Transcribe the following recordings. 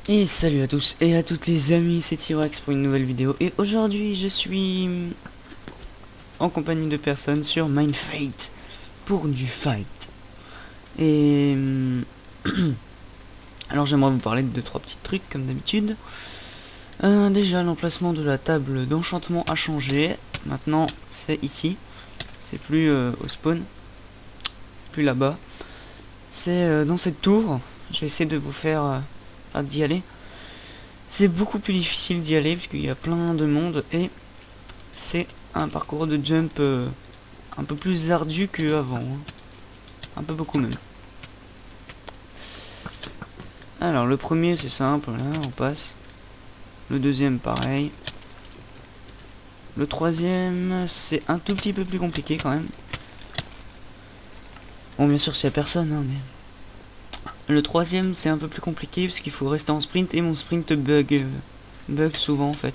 Et salut à tous et à toutes les amis, c'est T-Rex pour une nouvelle vidéo. Et aujourd'hui je suis en compagnie de personnes sur Mindfate pour du fight. Et alors j'aimerais vous parler de 2-3 petits trucs comme d'habitude. Déjà l'emplacement de la table d'enchantement a changé. Maintenant c'est ici, c'est plus au spawn, c'est plus là-bas. C'est dans cette tour. J'ai essayé de vous faire d'y aller. C'est beaucoup plus difficile d'y aller parce qu'il y a plein de monde et c'est un parcours de jump un peu plus ardu qu'avant, hein. Un peu beaucoup même. Alors le premier c'est simple, là on passe. Le deuxième pareil. Le troisième c'est un tout petit peu plus compliqué quand même. Bon bien sûr s'il y a personne, hein, mais... Le troisième c'est un peu plus compliqué parce qu'il faut rester en sprint et mon sprint bug souvent en fait.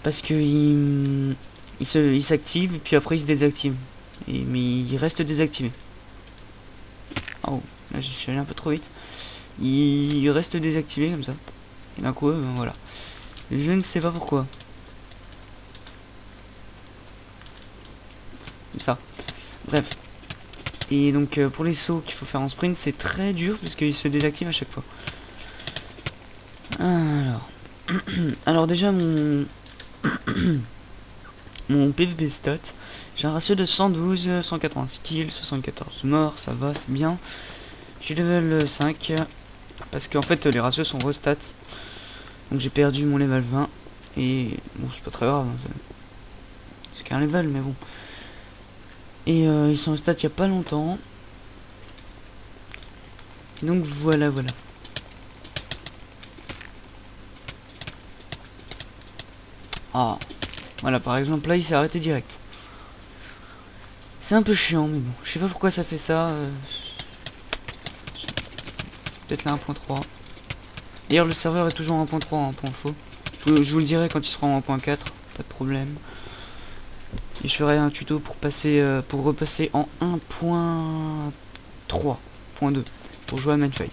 Parce que il s'active et puis après il se désactive. Mais il reste désactivé. Oh, là je suis allé un peu trop vite. Il reste désactivé comme ça. Et d'un coup, ben voilà. Je ne sais pas pourquoi. Comme ça. Bref. Et donc pour les sauts qu'il faut faire en sprint, c'est très dur puisqu'il se désactive à chaque fois. Alors. Alors déjà mon... mon PvP stat. J'ai un ratio de 112, 186 kills, 74 morts, ça va, c'est bien. Je suis level 5. Parce qu'en fait les ratios sont restats. Donc j'ai perdu mon level 20. Et bon c'est pas très grave, hein, c'est qu'un level mais bon. Et ils sont restés il y a pas longtemps. Et donc voilà. Ah voilà, par exemple là il s'est arrêté direct. C'est un peu chiant mais bon. Je sais pas pourquoi ça fait ça. C'est peut-être la 1.3. D'ailleurs le serveur est toujours en 1.3 en point faux. Je vous le dirai quand il sera en 1.4. Pas de problème. Et je ferai un tuto pour passer pour repasser en 1.3.2 pour jouer à Mindfate.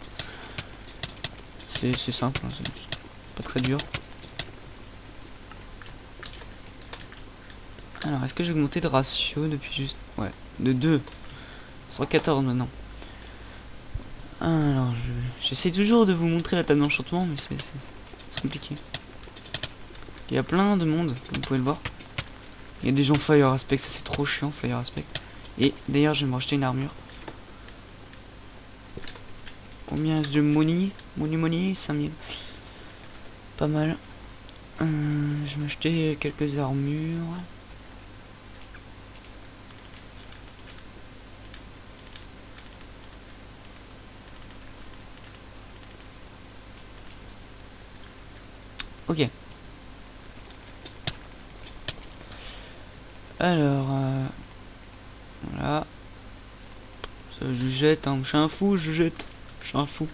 C'est simple, hein, c'est pas très dur. Alors est-ce que j'ai augmenté de ratio depuis juste... Ouais, de 2 sur 14 maintenant. Alors j'essaie toujours de vous montrer la table d'enchantement mais c'est compliqué. Il y a plein de monde comme vous pouvez le voir. Il y a des gens fire aspect, ça c'est trop chiant fire aspect. Et d'ailleurs je vais me racheter une armure. Combien est-ce de money? Money 5000. Pas mal. Je vais m'acheter quelques armures. Ok. Alors, voilà. Ça, je jette, hein. Je suis un fou, je jette. Je suis un fou.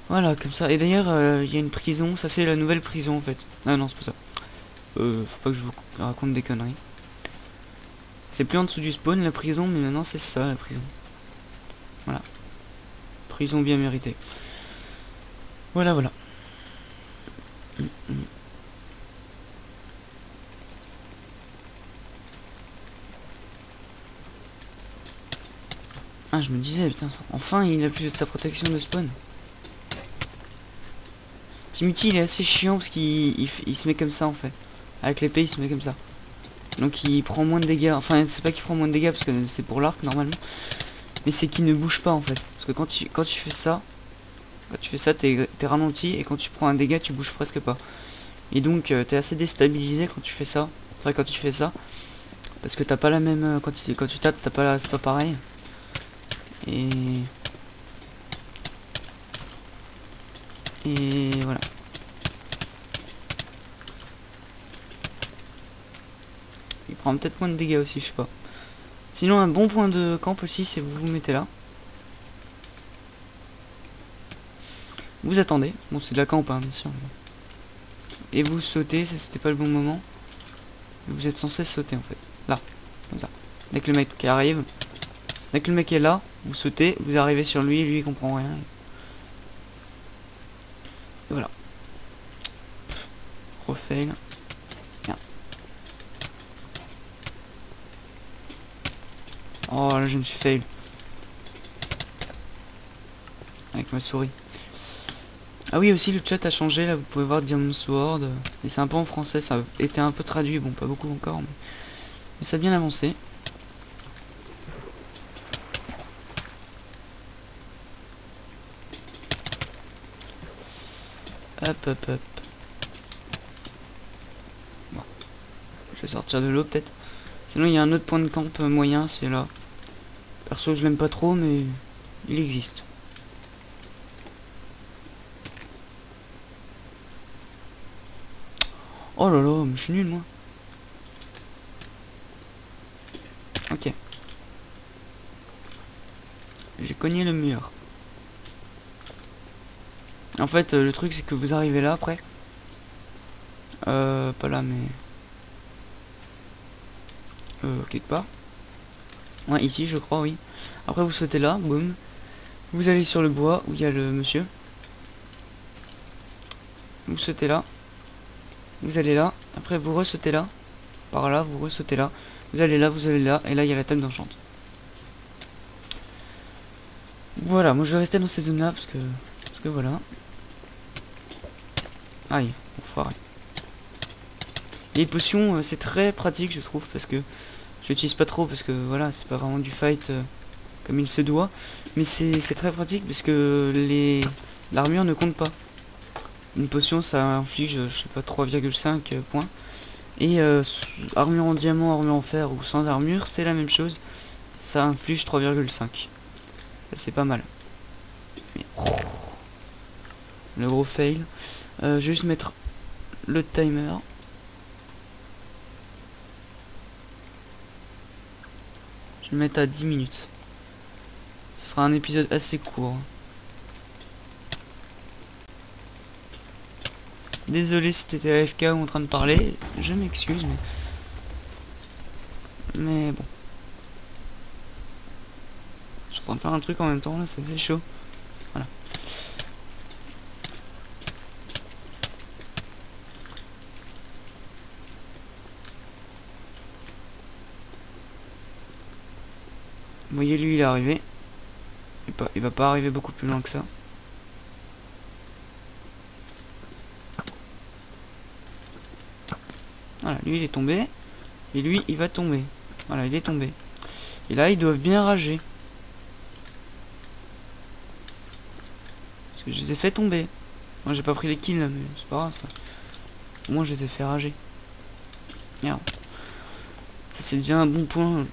Voilà, comme ça. Et d'ailleurs, il y a une prison. Ça, c'est la nouvelle prison, en fait. Ah non, c'est pas ça. Faut pas que je vous raconte des conneries. C'est plus en dessous du spawn, la prison, mais maintenant, c'est ça, la prison. Voilà. Prison bien méritée. Voilà. Ah, je me disais, putain, enfin il a plus de sa protection de spawn. Timothy il est assez chiant parce qu'il se met comme ça en fait. Avec l'épée il se met comme ça. Donc il prend moins de dégâts. Enfin c'est pas qu'il prend moins de dégâts parce que c'est pour l'arc normalement. Mais c'est qu'il ne bouge pas en fait. Parce que quand tu fais ça, t'es ralenti et quand tu prends un dégât tu bouges presque pas. Et donc t'es assez déstabilisé quand tu fais ça. Enfin quand tu fais ça. Parce que t'as pas la même... Quand tu tapes t'as pas la... c'est pas pareil. Et voilà. Il prend peut-être moins de dégâts aussi, je sais pas. Sinon un bon point de camp aussi, c'est vous vous mettez là. Vous attendez. Bon c'est de la camp hein, bien sûr. Et vous sautez, ça c'était pas le bon moment. Vous êtes censé sauter en fait. Là. Comme ça. Dès que le mec qui arrive. Dès que le mec est là, vous sautez, vous arrivez sur lui, lui il comprend rien. Et voilà. Refail. Bien. Oh là je me suis fail. Avec ma souris. Ah oui aussi le chat a changé là, vous pouvez voir Diamond Sword. Et c'est un peu en français, ça a été un peu traduit, bon pas beaucoup encore. Mais ça a bien avancé. Hop hop hop. Bon. Je vais sortir de l'eau peut-être. Sinon il y a un autre point de camp moyen, c'est là. Perso je l'aime pas trop mais il existe. Oh là là, mais je suis nul moi. Ok. J'ai cogné le mur. En fait le truc c'est que vous arrivez là après. Pas là mais... quelque part. Ouais ici je crois oui. Après vous sautez là, boum. Vous allez sur le bois où il y a le monsieur. Vous sautez là. Vous allez là. Après vous ressautez là. Par là, vous ressautez là. Vous allez là, vous allez là. Et là il y a la table d'enchante. Voilà, moi je vais rester dans ces zones là parce que voilà. Aïe, enfoiré. Les potions c'est très pratique je trouve parce que je l'utilise pas trop parce que voilà c'est pas vraiment du fight comme il se doit. Mais c'est très pratique parce que l'armure ne compte pas. Une potion ça inflige je sais pas 3,5 points. Et armure en diamant, armure en fer ou sans armure c'est la même chose. Ça inflige 3,5. C'est pas mal. Mais, le gros fail. Je vais juste mettre le timer. Je vais le mettre à 10 minutes. Ce sera un épisode assez court. Désolé si t'étais AFK ou en train de parler, je m'excuse mais bon. Je suis en train de faire un truc en même temps là, c'est chaud. Voilà. Vous voyez lui il est arrivé. Il va pas arriver beaucoup plus loin que ça. Voilà, lui il est tombé. Et lui il va tomber. Voilà, il est tombé. Et là ils doivent bien rager. Parce que je les ai fait tomber. Moi j'ai pas pris les kills là, mais c'est pas grave ça. Au moins je les ai fait rager. Merde. Ça c'est déjà un bon point.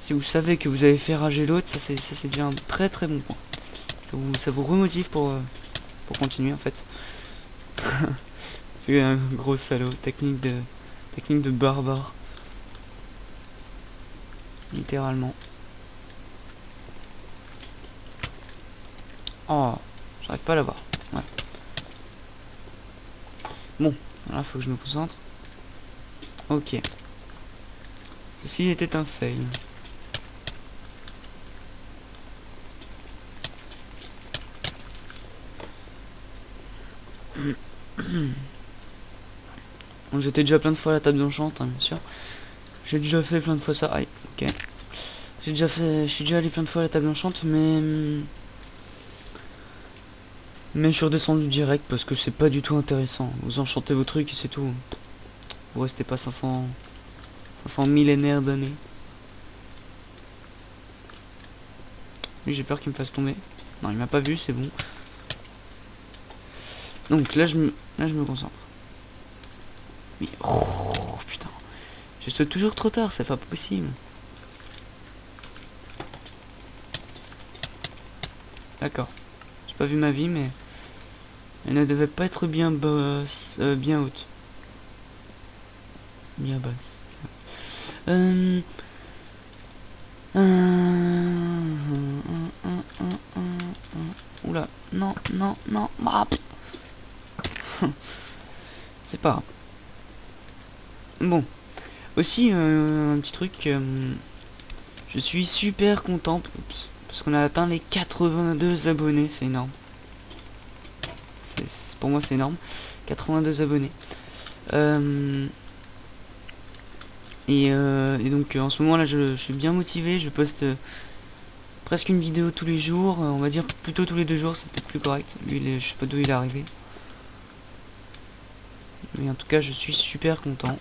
Si vous savez que vous avez fait rager l'autre, ça c'est déjà un très très bon point. Ça vous remotive pour continuer en fait. C'est un gros salaud. Technique de barbare. Littéralement. Oh, j'arrive pas à l'avoir. Ouais. Bon, là faut que je me concentre. Ok. Ceci était un fail. Bon, j'étais déjà plein de fois à la table d'enchante, hein, bien sûr. J'ai déjà fait plein de fois ça. Aïe, ok. Je suis déjà allé plein de fois à la table d'enchante, mais je suis redescendu direct parce que c'est pas du tout intéressant. Vous enchantez vos trucs et c'est tout. Vous restez pas 500 millénaires d'années. Lui j'ai peur qu'il me fasse tomber. Non il m'a pas vu, c'est bon. Donc là je me concentre. Mais oh putain. Je saute toujours trop tard, c'est pas possible. D'accord. J'ai pas vu ma vie mais elle ne devait pas être bien basse, bien haute. Bien basse. Oula, non, non, non. Ah, c'est pas grave. Bon. Aussi, un petit truc. Je suis super content. Parce qu'on a atteint les 82 abonnés. C'est énorme. C'est pour moi c'est énorme. 82 abonnés. Et donc en ce moment là je suis bien motivé, je poste presque une vidéo tous les jours, on va dire plutôt tous les 2 jours, c'est peut-être plus correct. Lui je sais pas d'où il est arrivé. Mais en tout cas je suis super content.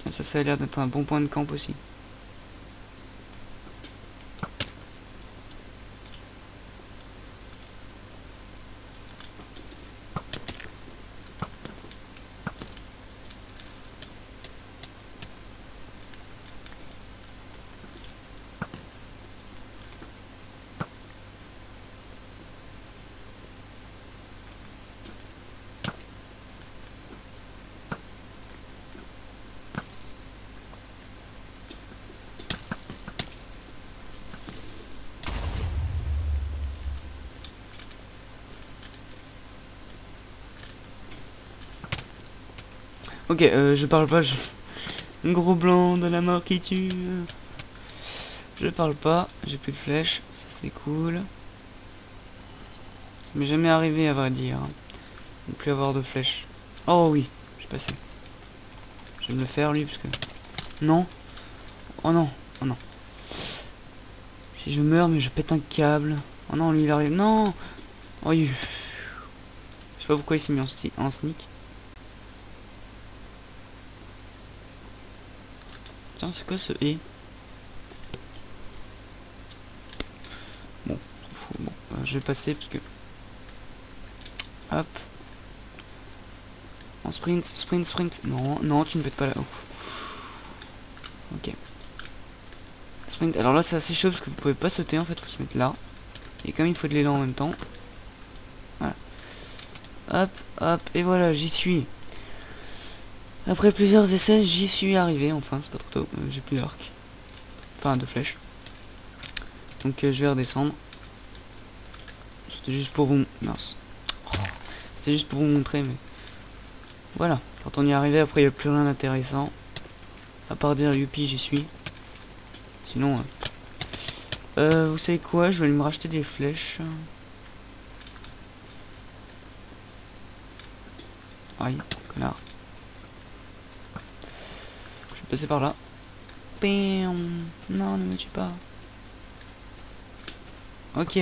Et ça a l'air d'être un bon point de camp aussi. Ok, je parle pas, gros blanc de la mort qui tue. Je parle pas, j'ai plus de flèches, ça c'est cool. Ça m'est jamais arrivé à vrai dire, hein, de plus avoir de flèches. Oh oui, je suis passé. Je vais me le faire lui, parce que... Non. Oh non, oh non. Si je meurs, mais je pète un câble. Oh non, lui il arrive, non. Oh oui. Je sais pas pourquoi il s'est mis en sneak. Tiens, c'est quoi ce et? Bon, bon, je vais passer parce que... Hop. En sprint, sprint, sprint. Non, non, tu ne pètes pas là. Oh. Ok. Sprint. Alors là, c'est assez chaud parce que vous pouvez pas sauter en fait, faut se mettre là. Et comme il faut de l'élan en même temps. Voilà. Hop, hop, et voilà, j'y suis. Après plusieurs essais, j'y suis arrivé, enfin, c'est pas trop tôt. J'ai plus d'arc. Enfin, de flèches. Donc je vais redescendre. C'était juste pour vous... Mince. Oh. C'était juste pour vous montrer, mais... Voilà. Quand on y est arrivé, après, il n'y a plus rien d'intéressant. À part dire, youpi, j'y suis. Sinon... vous savez quoi? Je vais aller me racheter des flèches. Aïe, connard. Je vais passer par là. Bam. Non, ne me tue pas. Ok.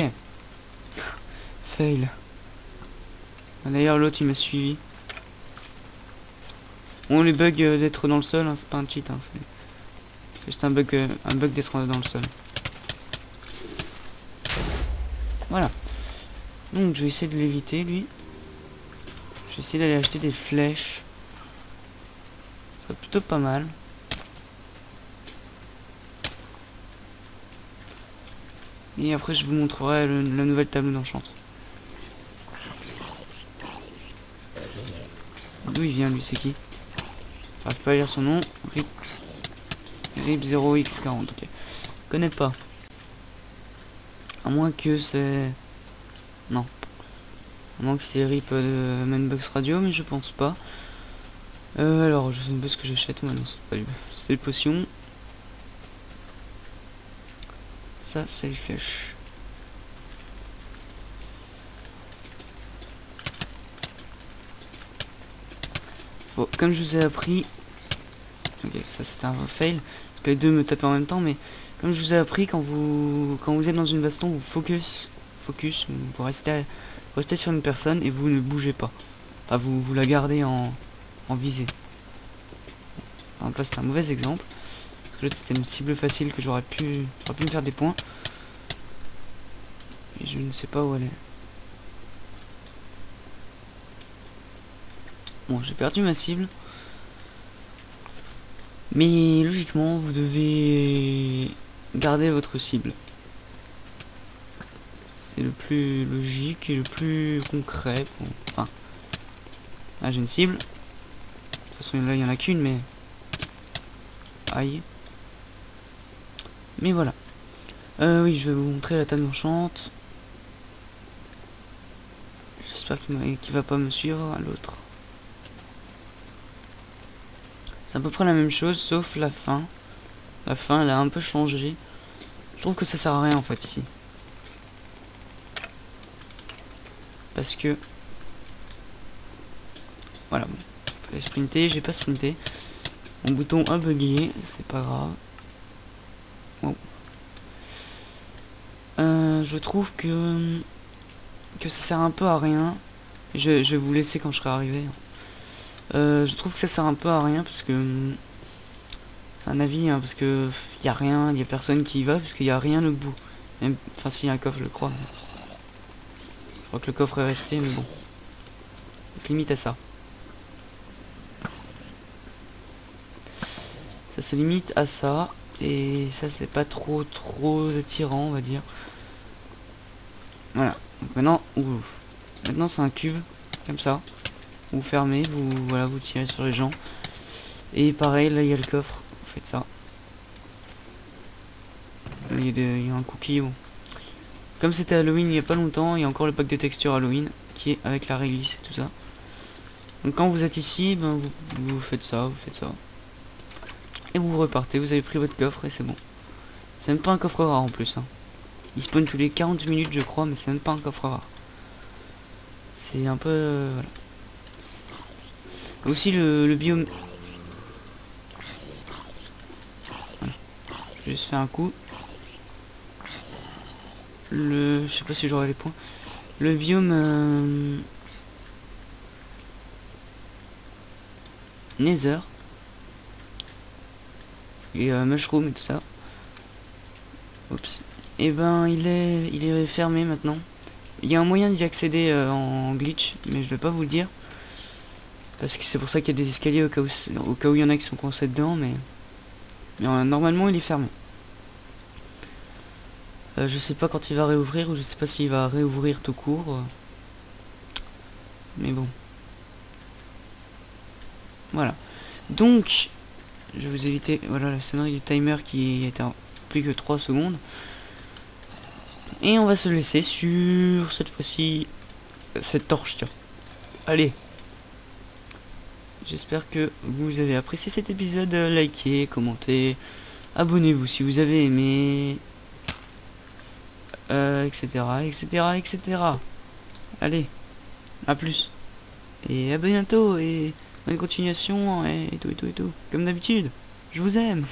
Fail. D'ailleurs, l'autre il m'a suivi. Bon, les bugs d'être dans le sol, hein, c'est pas un cheat. Hein, c'est juste un bug d'être dans le sol. Voilà. Donc, je vais essayer de l'éviter, lui. Je vais essayer d'aller acheter des flèches. C'est plutôt pas mal. Et après je vous montrerai la nouvelle table d'enchant. D'où il vient lui, c'est qui? J'arrive pas à lire son nom. RIP 0x40, ok. Je connais pas. À moins que c'est... Non. À moins que c'est RIP de Manbox Radio, mais je pense pas. Alors je sais pas ce que j'achète moi, non c'est pas lui. C'est les potions. Ça c'est les flèches. Bon, comme je vous ai appris... Ok, ça c'était un fail. Parce que les deux me tapaient en même temps, mais... Comme je vous ai appris, quand vous êtes dans une baston, vous focus, vous restez sur une personne et vous ne bougez pas. Enfin, vous la gardez en visée. Donc là c'est un mauvais exemple. Parce que là c'était une cible facile que j'aurais pu me faire des points. Et je ne sais pas où elle est. Bon, j'ai perdu ma cible. Mais logiquement, vous devez garder votre cible. C'est le plus logique et le plus concret. Bon, enfin, là j'ai une cible. De toute façon, là il n'y en a qu'une, mais... Aïe. Mais voilà. Oui, je vais vous montrer la table d'enchante. J'espère qu'il va pas me suivre à l'autre. C'est à peu près la même chose, sauf la fin. La fin, elle a un peu changé. Je trouve que ça sert à rien en fait ici. parce que voilà, bon, fallait sprinter, j'ai pas sprinté. Mon bouton a bugué, c'est pas grave. Bon. Je trouve que ça sert un peu à rien. Je vais vous laisser quand je serai arrivé. Je trouve que ça sert un peu à rien parce que c'est un avis, hein, parce que y a rien, y a personne qui y va parce qu'il y a rien au bout. Même, enfin, s'il y a un coffre, je le crois. Je crois que le coffre est resté, mais bon, ça se limite à ça. Ça se limite à ça, et ça c'est pas trop attirant, on va dire. Voilà. Donc maintenant c'est un cube comme ça. Vous fermez, vous tirez sur les gens. Et pareil, là il y a le coffre. Vous faites ça. Il y a un cookie. Bon. Comme c'était Halloween il y a pas longtemps, il y a encore le pack de textures Halloween qui est avec la réglisse et tout ça. Donc quand vous êtes ici, ben vous faites ça, et vous repartez. Vous avez pris votre coffre et c'est bon. C'est même pas un coffre rare en plus. Hein. Il spawn tous les 40 minutes je crois, mais c'est même pas un coffre rare. C'est un peu... voilà. Aussi le biome... Voilà. Je vais juste faire un coup. Je sais pas si j'aurai les points. Le biome... Nether. Et mushroom et tout ça. Oups. Et ben il est fermé maintenant. Il y a un moyen d'y accéder en glitch, mais je vais pas vous le dire. Parce que c'est pour ça qu'il y a des escaliers au cas où il y en a qui sont coincés dedans, mais normalement il est fermé. Je sais pas quand il va réouvrir, ou je sais pas s'il va réouvrir tout court. Mais bon. Voilà. Donc, je vais vous éviter, voilà, la sonnerie du timer qui est à plus que 3 secondes. Et on va se laisser sur, cette fois-ci, cette torche, tiens. Allez. J'espère que vous avez apprécié cet épisode. Likez, commentez, abonnez-vous si vous avez aimé, etc., etc., etc. Allez, à plus. Et à bientôt, et bonne continuation, et tout. Comme d'habitude, je vous aime.